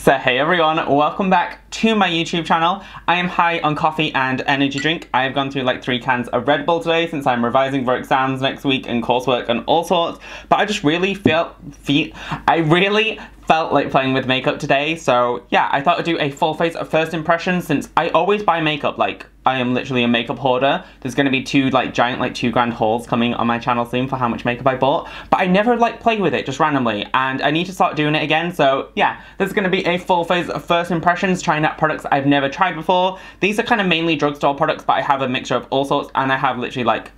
So hey everyone, welcome back to my YouTube channel. I am high on coffee and energy drink. I have gone through like 3 cans of Red Bull today since I'm revising for exams next week and coursework and all sorts. But I just really felt like playing with makeup today. So yeah, I thought I'd do a full face of first impressions since I always buy makeup. Like, I am literally a makeup hoarder. There's going to be 2 like giant like £2 hauls coming on my channel soon for how much makeup I bought. But I never like play with it just randomly, and I need to start doing it again. So yeah, there's going to be a full phase of first impressions, trying out products I've never tried before. These are kind of mainly drugstore products, but I have a mixture of all sorts, and I have literally like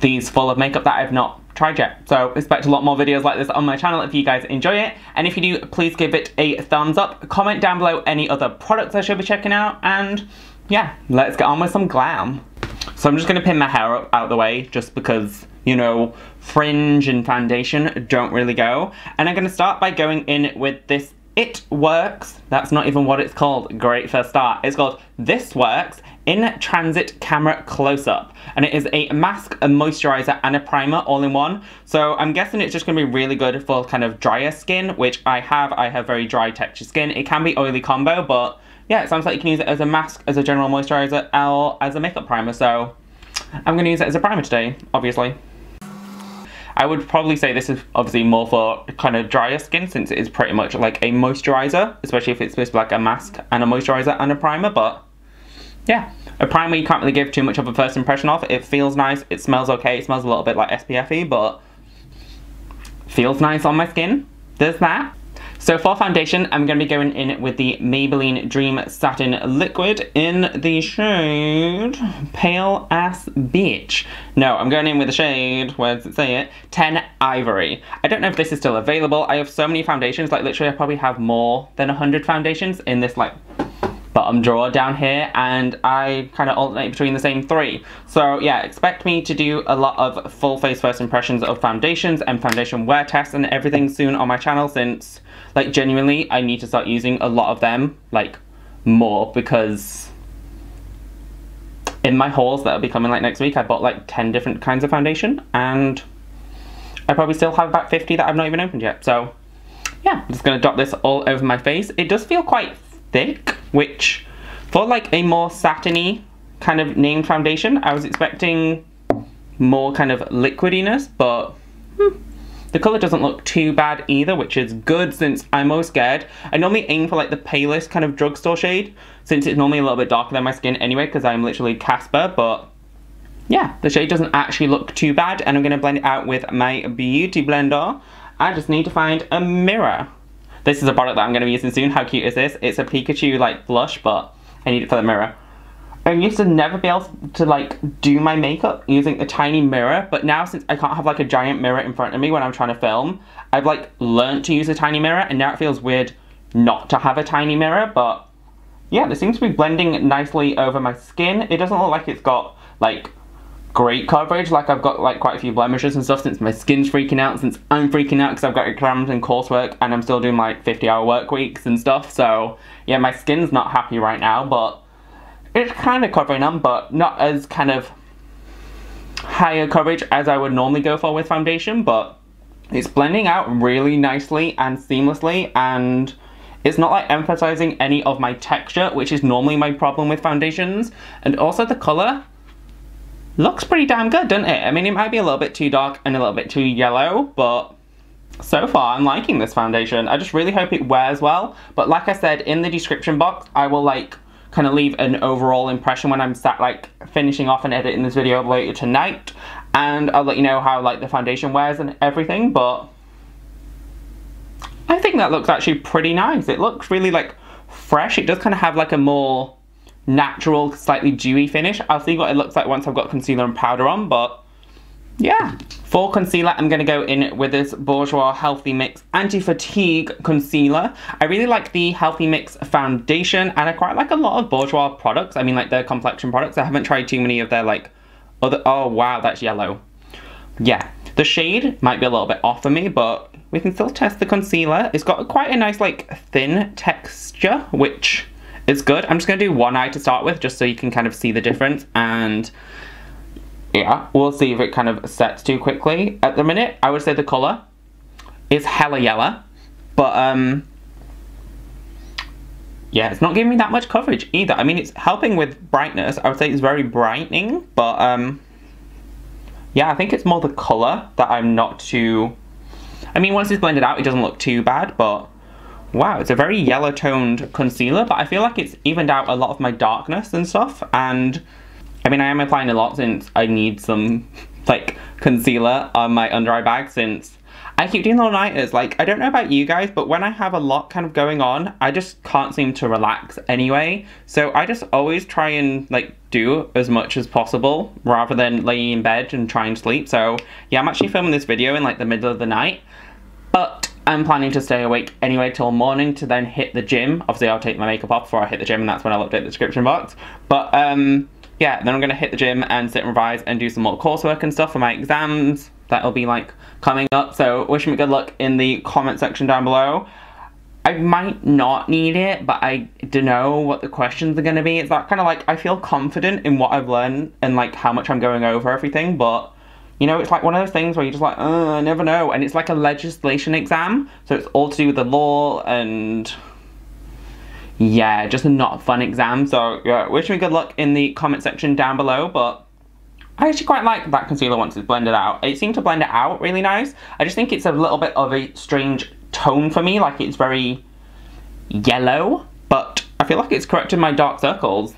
these full of makeup that I've not tried yet. So expect a lot more videos like this on my channel if you guys enjoy it. And if you do, please give it a thumbs up. Comment down below any other products I should be checking out, and yeah, let's get on with some glam. So I'm just going to pin my hair up out of the way just because, you know, fringe and foundation don't really go. And I'm going to start by going in with this It Works, that's not even what it's called, great first start. It's called This Works In Transit Camera Close-Up. And it is a mask, a moisturizer, and a primer all in one. So I'm guessing it's just going to be really good for kind of drier skin, which I have. I have very dry textured skin. It can be oily combo, but yeah, it sounds like you can use it as a mask, as a general moisturizer, or as a makeup primer. So I'm going to use it as a primer today, obviously. I would probably say this is obviously more for kind of drier skin, since it is pretty much like a moisturizer, especially if it's supposed to be like a mask and a moisturizer and a primer. But yeah, a primer you can't really give too much of a first impression of. It feels nice, it smells okay, it smells a little bit like SPF-y, but feels nice on my skin. There's that. So for foundation, I'm going to be going in with the Maybelline Dream Satin Liquid in the shade Pale Ass Bitch. No, I'm going in with the shade, where does it say it? 10 Ivory. I don't know if this is still available. I have so many foundations, like literally I probably have more than 100 foundations in this like bottom drawer down here, and I kind of alternate between the same 3. So yeah, expect me to do a lot of full face first impressions of foundations and foundation wear tests and everything soon on my channel, since like genuinely I need to start using a lot of them, like more, because in my hauls that will be coming like next week I bought like 10 different kinds of foundation, and I probably still have about 50 that I've not even opened yet. So yeah, I'm just going to dot this all over my face. It does feel quite thick, which for like a more satiny kind of named foundation, I was expecting more kind of liquidiness, but the colour doesn't look too bad either, which is good since I'm most scared. I normally aim for like the palest kind of drugstore shade, since it's normally a little bit darker than my skin anyway, because I'm literally Casper. But yeah, the shade doesn't actually look too bad, and I'm going to blend it out with my beauty blender. I just need to find a mirror. This is a product that I'm going to be using soon. How cute is this? It's a Pikachu like blush, but I need it for the mirror. I used to never be able to like do my makeup using a tiny mirror, but now since I can't have like a giant mirror in front of me when I'm trying to film, I've like learned to use a tiny mirror, and now it feels weird not to have a tiny mirror. But yeah, this seems to be blending nicely over my skin. It doesn't look like it's got like great coverage, like I've got like quite a few blemishes and stuff, since my skin's freaking out, since I'm freaking out because I've got exams and coursework and I'm still doing like 50-hour work weeks and stuff. So yeah, my skin's not happy right now, but it's kind of covering them, but not as kind of higher coverage as I would normally go for with foundation. But it's blending out really nicely and seamlessly, and it's not like emphasizing any of my texture, which is normally my problem with foundations. And also the color looks pretty damn good, doesn't it? I mean, it might be a little bit too dark and a little bit too yellow, but so far I'm liking this foundation. I just really hope it wears well. But like I said, in the description box, I will like kind of leave an overall impression when I'm sat like finishing off and editing this video later tonight, and I'll let you know how like the foundation wears and everything. But I think that looks actually pretty nice. It looks really like fresh. It does kind of have like a more natural, slightly dewy finish. I'll see what it looks like once I've got concealer and powder on, but yeah. For concealer, I'm going to go in with this Bourjois Healthy Mix Anti-Fatigue Concealer. I really like the Healthy Mix foundation, and I quite like a lot of Bourjois products. I mean, like their complexion products. I haven't tried too many of their like other... Oh wow, that's yellow. Yeah, the shade might be a little bit off for me, but we can still test the concealer. It's got quite a nice like thin texture, which is good. I'm just going to do one eye to start with, just so you can kind of see the difference, and yeah, we'll see if it kind of sets too quickly. At the minute, I would say the colour is hella yellow, but yeah, it's not giving me that much coverage either. I mean, it's helping with brightness. I would say it's very brightening, but yeah, I think it's more the colour that I'm not too... I mean, once it's blended out, it doesn't look too bad, but wow, it's a very yellow toned concealer, but I feel like it's evened out a lot of my darkness and stuff. And I mean, I am applying a lot since I need some like concealer on my under eye bag, since I keep doing all-nighters. Like, I don't know about you guys, but when I have a lot kind of going on, I just can't seem to relax anyway. So I just always try and like do as much as possible rather than laying in bed and trying to sleep. So yeah, I'm actually filming this video in like the middle of the night, but I'm planning to stay awake anyway till morning to then hit the gym. Obviously, I'll take my makeup off before I hit the gym, and that's when I'll update the description box. But yeah, then I'm gonna hit the gym and sit and revise and do some more coursework and stuff for my exams. That'll be like coming up, so wish me good luck in the comment section down below. I might not need it, but I don't know what the questions are going to be. It's that kind of like, I feel confident in what I've learned and like how much I'm going over everything, but you know, it's like one of those things where you're just like, I never know. And it's like a legislation exam, so it's all to do with the law, and yeah, just a not fun exam. So yeah, wish me good luck in the comment section down below. But I actually quite like that concealer once it's blended out. It seemed to blend it out really nice. I just think it's a little bit of a strange tone for me, like it's very yellow, but I feel like it's corrected my dark circles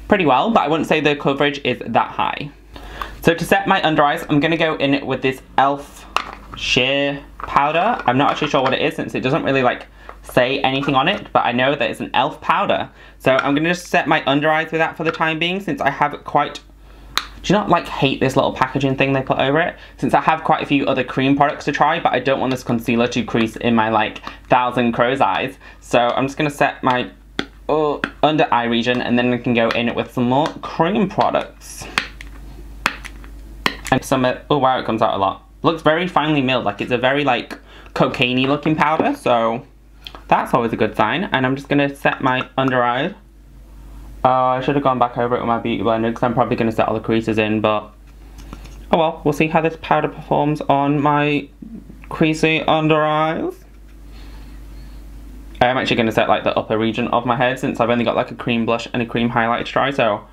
pretty well, but I wouldn't say the coverage is that high. So to set my under eyes, I'm going to go in with this e.l.f. sheer powder. I'm not actually sure what it is since it doesn't really like say anything on it, but I know that it's an e.l.f. powder. So I'm going to just set my under eyes with that for the time being, since I have quite... Do you not like hate this little packaging thing they put over it? Since I have quite a few other cream products to try, but I don't want this concealer to crease in my like 1,000 crow's eyes. So I'm just going to set my under eye region, and then we can go in with some more cream products. And some, oh wow, it comes out a lot. Looks very finely milled, like it's a very like cocaine-y looking powder, so that's always a good sign. And I'm just going to set my under eye. I should have gone back over it with my beauty blender because I'm probably going to set all the creases in, but oh well, we'll see how this powder performs on my creasy under eyes. I am actually going to set like the upper region of my head, since I've only got like a cream blush and a cream highlighter to try, so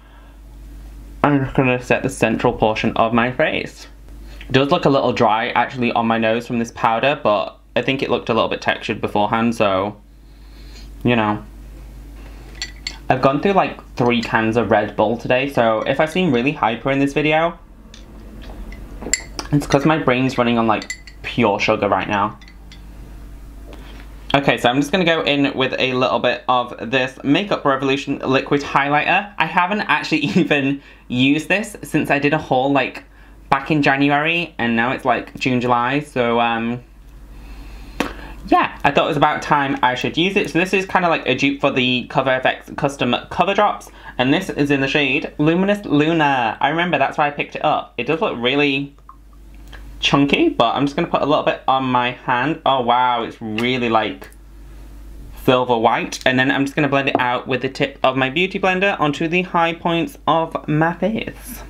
I'm just going to set the central portion of my face. It does look a little dry actually on my nose from this powder, but I think it looked a little bit textured beforehand, so you know. I've gone through like 3 cans of Red Bull today, so if I seem really hyper in this video, it's because my brain's running on like pure sugar right now. Okay, so I'm just going to go in with a little bit of this Makeup Revolution liquid highlighter. I haven't actually even used this since I did a haul like back in January, and now it's like June, July, so yeah, I thought it was about time I should use it. So this is kind of like a dupe for the Cover FX custom cover drops, and this is in the shade Luminous Luna. I remember, that's why I picked it up. It does look really chunky, but I'm just going to put a little bit on my hand. Oh wow, it's really like silver white. And then I'm just going to blend it out with the tip of my beauty blender onto the high points of my face.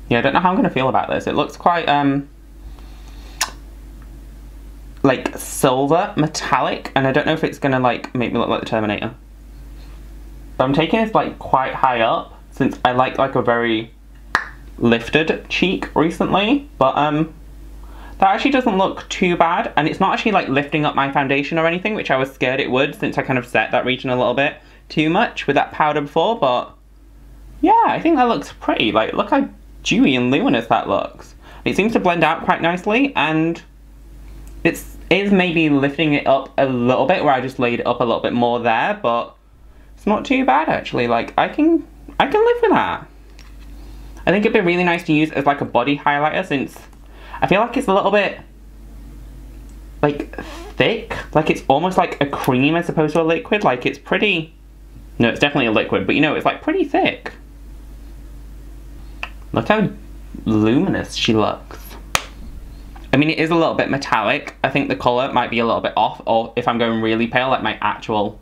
Yeah, I don't know how I'm going to feel about this. It looks quite like silver metallic, and I don't know if it's gonna like make me look like the Terminator. But I'm taking this like quite high up, since I like a very lifted cheek recently, but that actually doesn't look too bad, and it's not actually like lifting up my foundation or anything, which I was scared it would, since I kind of set that region a little bit too much with that powder before. But yeah, I think that looks pretty. Like, look how dewy and luminous that looks. It seems to blend out quite nicely, and it is maybe lifting it up a little bit, where I just laid it up a little bit more there, but it's not too bad actually. Like, I can live with that. I think it'd be really nice to use as like a body highlighter, since I feel like it's a little bit like thick, like it's almost like a cream as opposed to a liquid. Like, it's pretty, no, it's definitely a liquid, but you know, it's like pretty thick. Look how luminous she looks. I mean, it is a little bit metallic. I think the colour might be a little bit off, or if I'm going really pale, like my actual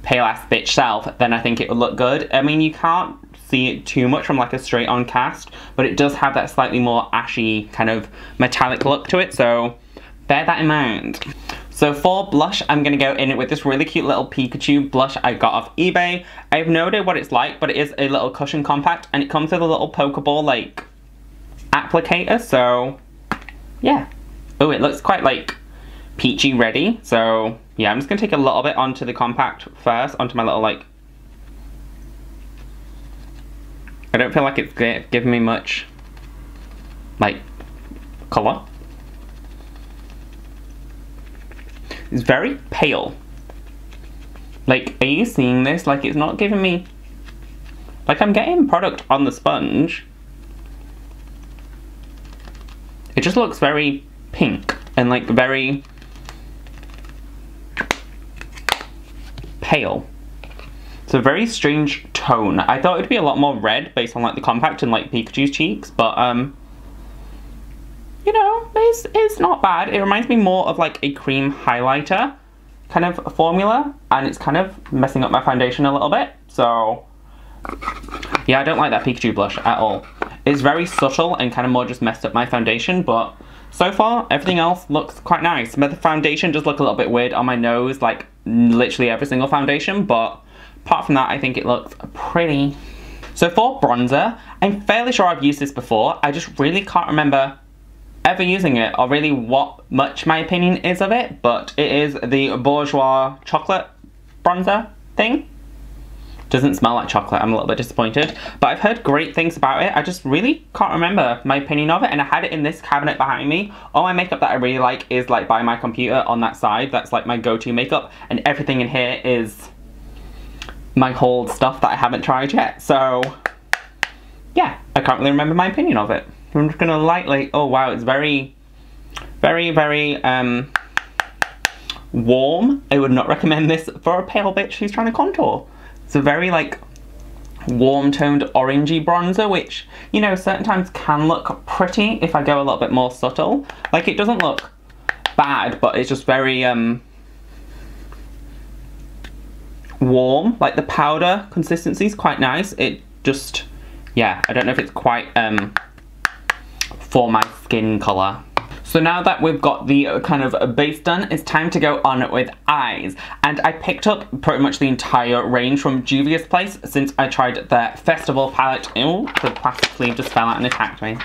pale-ass bitch self, then I think it would look good. I mean, you can't see it too much from like a straight-on cast, but it does have that slightly more ashy kind of metallic look to it, so bear that in mind. So for blush, I'm going to go in with this really cute little Pikachu blush I got off eBay. I have no idea what it's like, but it is a little cushion compact, and it comes with a little Pokeball, like, applicator, so, yeah. Oh, it looks quite, like, peachy ready, so, yeah, I'm just going to take a little bit onto the compact first, onto my little, like... I don't feel like it's giving me much, like, colour. It's very pale. Like, are you seeing this? Like, it's not giving me... Like, I'm getting product on the sponge. It just looks very pink and, like, very pale. It's a very strange tone. I thought it'd be a lot more red based on, like, the compact and, like, Pikachu's cheeks, but, you know, it's not bad. It reminds me more of like a cream highlighter kind of formula, and it's kind of messing up my foundation a little bit. So, yeah, I don't like that Pikachu blush at all. It's very subtle and kind of more just messed up my foundation, but so far, everything else looks quite nice. But the foundation does look a little bit weird on my nose, like literally every single foundation, but apart from that, I think it looks pretty. So for bronzer, I'm fairly sure I've used this before. I just really can't remember ever using it, or really what much my opinion is of it, but it is the Bourjois chocolate bronzer thing. Doesn't smell like chocolate, I'm a little bit disappointed, but I've heard great things about it. I just really can't remember my opinion of it, and I had it in this cabinet behind me. All my makeup that I really like is like by my computer on that side. That's like my go-to makeup, and everything in here is my whole stuff that I haven't tried yet, so yeah, I can't really remember my opinion of it. I'm just gonna lightly, oh wow, it's very, very, very warm. I would not recommend this for a pale bitch who's trying to contour. It's a very like warm toned orangey bronzer, which, you know, certain times can look pretty if I go a little bit more subtle. Like, it doesn't look bad, but it's just very warm. Like, the powder consistency is quite nice. It just, yeah, I don't know if it's quite for my skin colour. So now that we've got the kind of base done, it's time to go on with eyes. And I picked up pretty much the entire range from Juvias place since I tried their festival palette. Ew, the plastic sleeve just fell out and attacked me.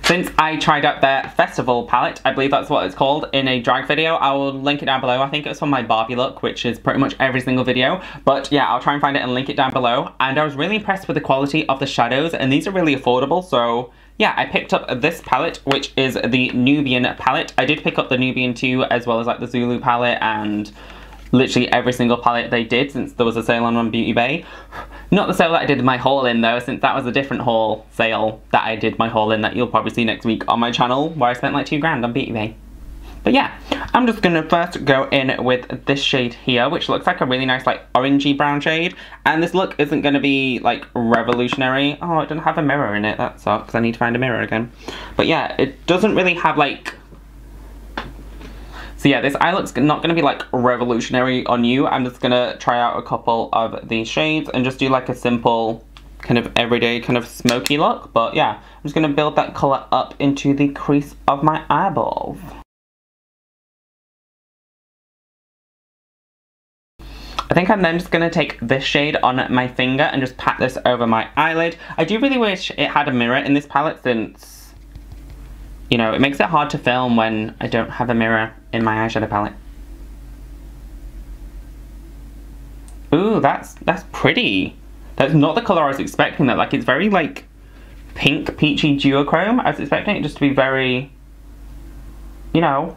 Since I tried out their festival palette, I believe that's what it's called, in a drag video. I will link it down below. I think it's from my Barbie look, which is pretty much every single video. But yeah, I'll try and find it and link it down below. And I was really impressed with the quality of the shadows, and these are really affordable, so yeah, I picked up this palette, which is the Nubian palette. I did pick up the Nubian too, as well as like the Zulu palette and literally every single palette they did, since there was a sale on Beauty Bay. Not the sale that I did my haul in though, since that was a different haul sale that I did my haul in that you'll probably see next week on my channel, where I spent like £2 on Beauty Bay. But yeah, I'm just gonna first go in with this shade here, which looks like a really nice like orangey brown shade. And this look isn't gonna be like revolutionary. Oh, it doesn't have a mirror in it, that sucks. I need to find a mirror again. But yeah, it doesn't really have like... So yeah, this eye look's not gonna be like revolutionary on you. I'm just gonna try out a couple of these shades and just do like a simple kind of everyday kind of smoky look. But yeah, I'm just gonna build that color up into the crease of my eyeballs. I think I'm then just going to take this shade on my finger and just pat this over my eyelid. I do really wish it had a mirror in this palette, since, you know, it makes it hard to film when I don't have a mirror in my eyeshadow palette. Ooh, that's pretty. That's not the colour I was expecting though. Like, it's very like pink, peachy duochrome. I was expecting it just to be very, you know,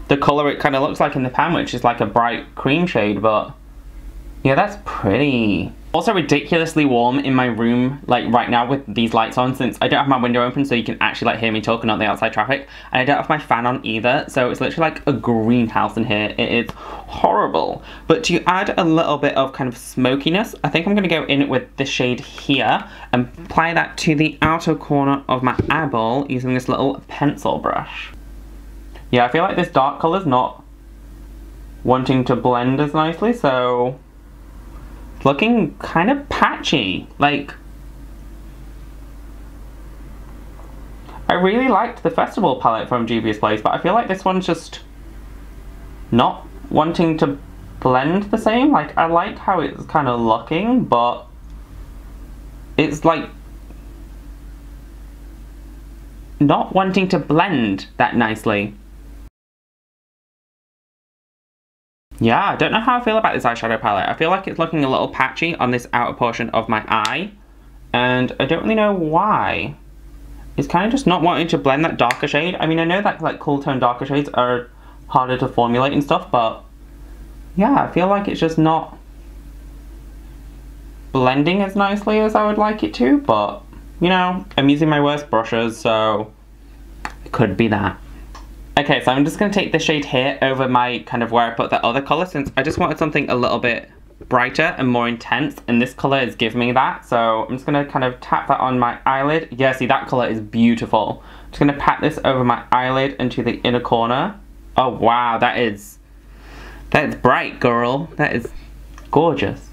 the colour it kind of looks like in the pan, which is like a bright cream shade, but yeah, that's pretty. Also ridiculously warm in my room, like right now with these lights on, since I don't have my window open so you can actually like hear me talking on the outside traffic, and I don't have my fan on either, so it's literally like a greenhouse in here. It is horrible. But to add a little bit of kind of smokiness, I think I'm going to go in with this shade here and apply that to the outer corner of my eyeball using this little pencil brush. Yeah, I feel like this dark colour's not wanting to blend as nicely, so looking kind of patchy. Like, I really liked the festival palette from Juvia's place, but I feel like this one's just not wanting to blend the same. Like, I like how it's kind of looking, but it's like not wanting to blend that nicely. Yeah, I don't know how I feel about this eyeshadow palette. I feel like it's looking a little patchy on this outer portion of my eye, and I don't really know why. It's kind of just not wanting to blend that darker shade. I mean, I know that like cool tone darker shades are harder to formulate and stuff, but yeah, I feel like it's just not blending as nicely as I would like it to, but you know, I'm using my worst brushes, so it could be that. Okay, so I'm just going to take the shade here over my kind of where I put the other colour, since I just wanted something a little bit brighter and more intense, and this colour is giving me that. So I'm just going to kind of tap that on my eyelid. Yeah, see, that colour is beautiful. I'm just going to pat this over my eyelid into the inner corner. Oh wow, that is bright, girl. That is gorgeous.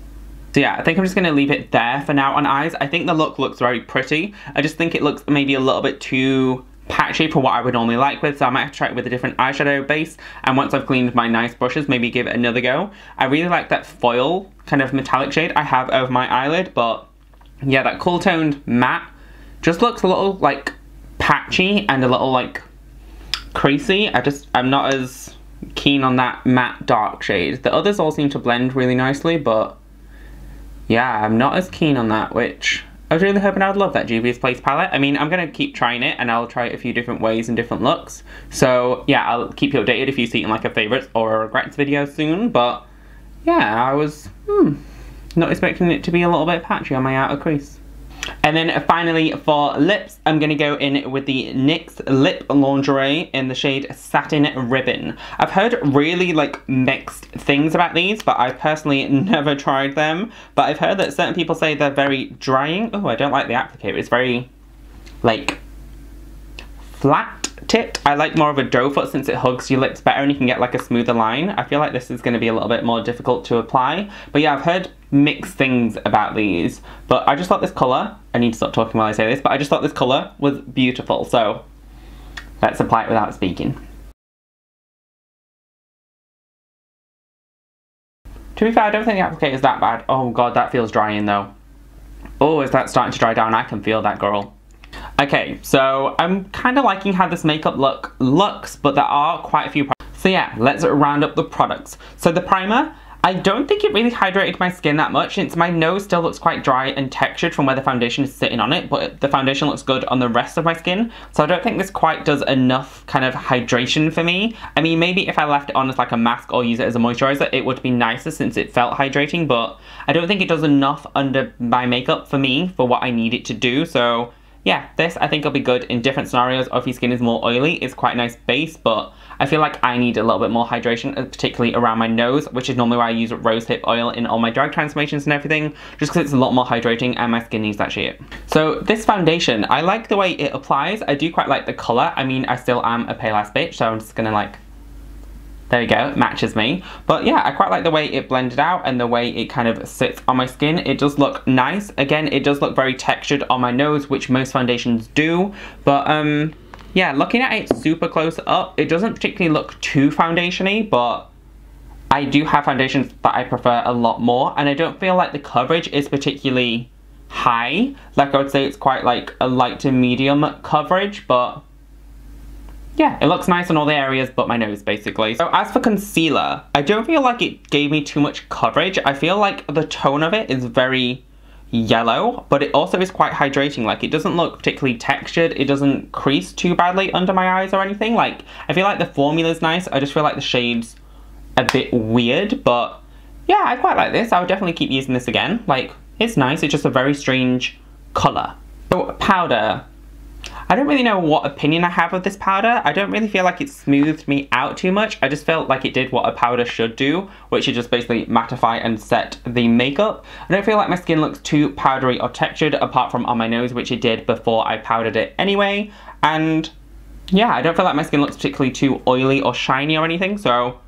So yeah, I think I'm just going to leave it there for now on eyes. I think the look looks very pretty. I just think it looks maybe a little bit too patchy for what I would normally like with, so I might have to try it with a different eyeshadow base, and once I've cleaned my nice brushes, maybe give it another go. I really like that foil kind of metallic shade I have over my eyelid, but yeah, that cool toned matte just looks a little like patchy and a little like creasy. I'm not as keen on that matte dark shade. The others all seem to blend really nicely, but yeah, I'm not as keen on that, which I was really hoping I would love that Juvia's Place palette. I mean, I'm going to keep trying it, and I'll try it a few different ways and different looks. So yeah, I'll keep you updated if you see it in like a favourites or a regrets video soon. But yeah, I was not expecting it to be a little bit patchy on my outer crease. And then finally for lips, I'm going to go in with the NYX Lip Lingerie in the shade Satin Ribbon. I've heard really like mixed things about these, but I've personally never tried them. But I've heard that certain people say they're very drying. Oh, I don't like the applicator. It's very like flat tipped. I like more of a doe foot since it hugs your lips better and you can get like a smoother line. I feel like this is going to be a little bit more difficult to apply. But yeah, I've heard mixed things about these, but I just thought this colour, I need to stop talking while I say this, but I just thought this colour was beautiful, so let's apply it without speaking. To be fair, I don't think the applicator is that bad. Oh god, that feels drying though. Oh, is that starting to dry down? I can feel that, girl. Okay, so I'm kind of liking how this makeup look looks, but there are quite a few products. So yeah, let's round up the products. So the primer, I don't think it really hydrated my skin that much, since my nose still looks quite dry and textured from where the foundation is sitting on it, but the foundation looks good on the rest of my skin. So I don't think this quite does enough kind of hydration for me. I mean, maybe if I left it on as like a mask or use it as a moisturizer, it would be nicer since it felt hydrating, but I don't think it does enough under my makeup for me for what I need it to do. So yeah, this I think will be good in different scenarios, or if your skin is more oily, it's quite a nice base, but I feel like I need a little bit more hydration, particularly around my nose, which is normally why I use rosehip oil in all my drag transformations and everything, just because it's a lot more hydrating and my skin needs that shit. So this foundation, I like the way it applies. I do quite like the colour. I mean, I still am a pale ass bitch, so I'm just gonna like, there we go, it matches me. But yeah, I quite like the way it blended out and the way it kind of sits on my skin. It does look nice. Again, it does look very textured on my nose, which most foundations do, but yeah, looking at it super close up, it doesn't particularly look too foundation-y, but I do have foundations that I prefer a lot more, and I don't feel like the coverage is particularly high. Like, I would say it's quite like a light to medium coverage, but yeah, it looks nice in all the areas but my nose, basically. So as for concealer, I don't feel like it gave me too much coverage. I feel like the tone of it is very yellow, but it also is quite hydrating. Like, it doesn't look particularly textured, it doesn't crease too badly under my eyes or anything. Like, I feel like the formula's nice, I just feel like the shade's a bit weird, but yeah, I quite like this. I would definitely keep using this again. Like, it's nice, it's just a very strange colour. So, powder. I don't really know what opinion I have of this powder. I don't really feel like it smoothed me out too much. I just felt like it did what a powder should do, which is just basically mattify and set the makeup. I don't feel like my skin looks too powdery or textured, apart from on my nose, which it did before I powdered it anyway. And yeah, I don't feel like my skin looks particularly too oily or shiny or anything, so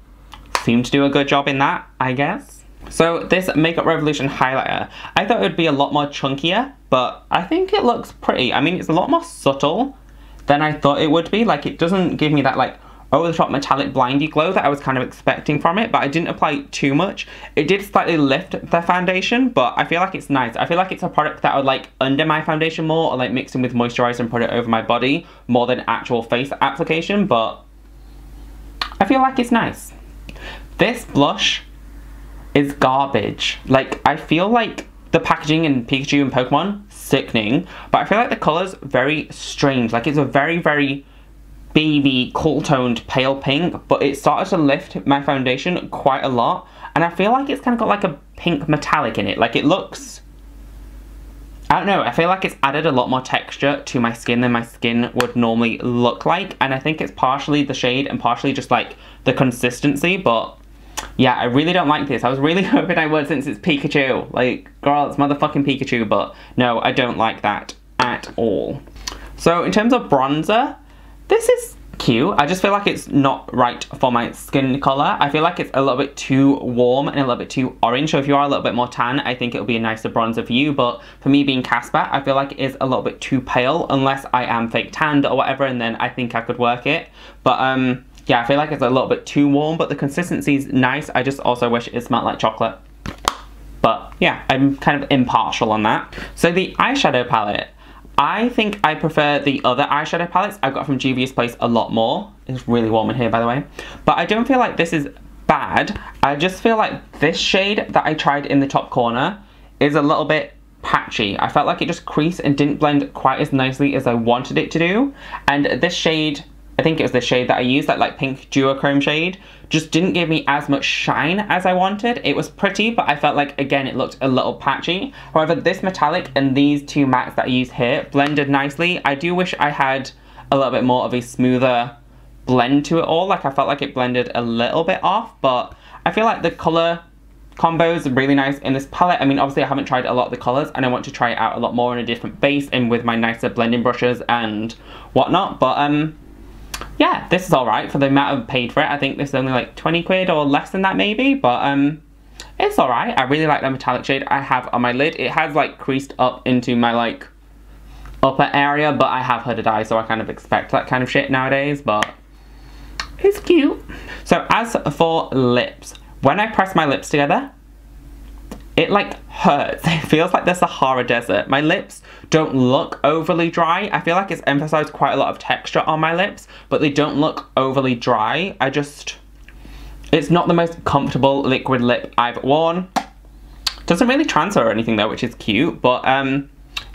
seemed to do a good job in that, I guess. So this Makeup Revolution highlighter, I thought it would be a lot more chunkier, but I think it looks pretty. I mean, it's a lot more subtle than I thought it would be. Like, it doesn't give me that like over-the-top metallic blindy glow that I was kind of expecting from it, but I didn't apply too much. It did slightly lift the foundation, but I feel like it's nice. I feel like it's a product that I would like under my foundation more, or like mix in with moisturizer and put it over my body more than actual face application, but I feel like it's nice. This blush is garbage. Like, I feel like the packaging in Pikachu and Pokemon, sickening, but I feel like the colour's very strange. Like, it's a very, very baby, cool-toned pale pink, but it started to lift my foundation quite a lot, and I feel like it's kind of got like a pink metallic in it. Like, it looks, I don't know, I feel like it's added a lot more texture to my skin than my skin would normally look like, and I think it's partially the shade and partially just like the consistency, but yeah, I really don't like this. I was really hoping I would, since it's Pikachu. Like, girl, it's motherfucking Pikachu, but no, I don't like that at all. So in terms of bronzer, this is cute. I just feel like it's not right for my skin colour. I feel like it's a little bit too warm and a little bit too orange. So if you are a little bit more tan, I think it'll be a nicer bronzer for you. But for me being Casper, I feel like it is a little bit too pale, unless I am fake tanned or whatever, and then I think I could work it. But yeah, I feel like it's a little bit too warm, but the consistency is nice. I just also wish it smelled like chocolate. But yeah, I'm kind of impartial on that. So the eyeshadow palette, I think I prefer the other eyeshadow palettes I got from Juvia's place a lot more. It's really warm in here, by the way. But I don't feel like this is bad. I just feel like this shade that I tried in the top corner is a little bit patchy. I felt like it just creased and didn't blend quite as nicely as I wanted it to do. And this shade, I think it was the shade that I used, that like pink duochrome shade, just didn't give me as much shine as I wanted. It was pretty, but I felt like, again, it looked a little patchy. However, this metallic and these two mattes that I used here blended nicely. I do wish I had a little bit more of a smoother blend to it all. Like, I felt like it blended a little bit off, but I feel like the colour combos are really nice in this palette. I mean, obviously I haven't tried a lot of the colours, and I want to try it out a lot more in a different base and with my nicer blending brushes and whatnot, but yeah, this is alright for the amount I've paid for it. I think this is only like 20 quid or less than that maybe, but it's alright. I really like the metallic shade I have on my lid. It has like creased up into my like upper area, but I have hooded eyes, so I kind of expect that kind of shit nowadays, but it's cute. So as for lips, when I press my lips together, it like hurts. It feels like the Sahara Desert. My lips don't look overly dry. I feel like it's emphasized quite a lot of texture on my lips, but they don't look overly dry. It's not the most comfortable liquid lip I've worn. Doesn't really transfer or anything though, which is cute, but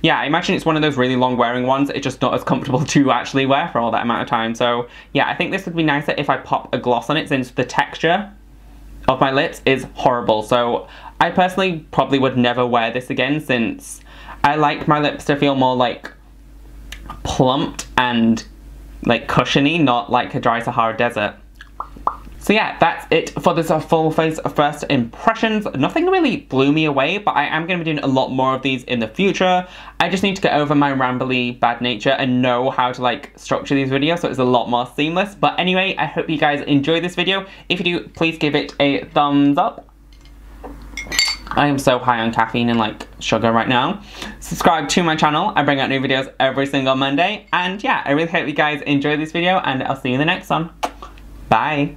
yeah, I imagine it's one of those really long wearing ones. It's just not as comfortable to actually wear for all that amount of time. So yeah, I think this would be nicer if I pop a gloss on it, since the texture of my lips is horrible. So I personally probably would never wear this again, since I like my lips to feel more like plumped and like cushiony, not like a dry Sahara Desert. So yeah, that's it for this full face first impressions. Nothing really blew me away, but I am going to be doing a lot more of these in the future. I just need to get over my rambly bad nature and know how to like structure these videos so it's a lot more seamless. But anyway, I hope you guys enjoyed this video. If you do, please give it a thumbs up. I am so high on caffeine and like sugar right now. Subscribe to my channel. I bring out new videos every single Monday. And yeah, I really hope you guys enjoyed this video, and I'll see you in the next one. Bye.